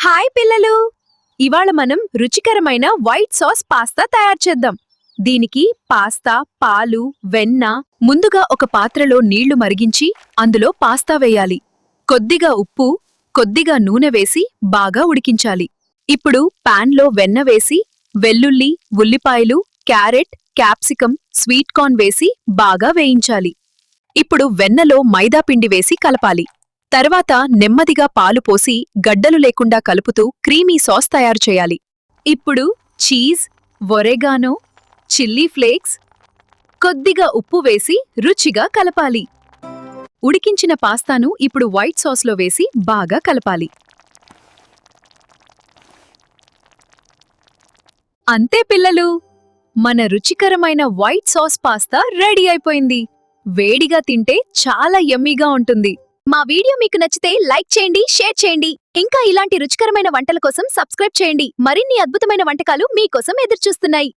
Hi పిల్లలు! ఇవాళ మనం రుచికరమైన వైట్ సాస్ పాస్తా తయారు చేద్దాం. దీనికి పాస్తా, పాలు, వెన్న. ముందుగా ఒక పాత్రలో నీళ్లు మరిగించి అందులో పాస్తా వేయాలి. కొద్దిగా ఉప్పు, కొద్దిగా నూనె వేసి బాగా ఉడికించాలి. ఇప్పుడు పాన్లో వెన్న వేసి వెల్లుల్లి, ఉల్లిపాయలు, క్యారెట్, క్యాప్సికం, స్వీట్ కార్న్ వేసి బాగా వేయించాలి. ఇప్పుడు వెన్నలో మైదా పిండి వేసి కలపాలి. తర్వాత నెమ్మదిగా పాలు పోసి గడ్డలు లేకుండా కలుపుతూ క్రీమీ సాస్ తయారు చేయాలి. ఇప్పుడు చీజ్, ఒరెగానో, చిల్లీ ఫ్లేక్స్, కొద్దిగా ఉప్పు వేసి రుచిగా కలపాలి. ఉడికించిన పాస్తాను ఇప్పుడు వైట్ సాస్లో వేసి బాగా కలపాలి. అంతే పిల్లలు! మన రుచికరమైన వైట్ సాస్ పాస్తా రెడీ అయిపోయింది. వేడిగా తింటే చాలా యమ్మీగా ఉంటుంది. మా వీడియో మీకు నచ్చితే లైక్ చేయండి, షేర్ చేయండి. ఇంకా ఇలాంటి రుచికరమైన వంటల కోసం సబ్స్క్రైబ్ చేయండి. మరిన్ని అద్భుతమైన వంటకాలు మీకోసం ఎదురుచూస్తున్నాయి.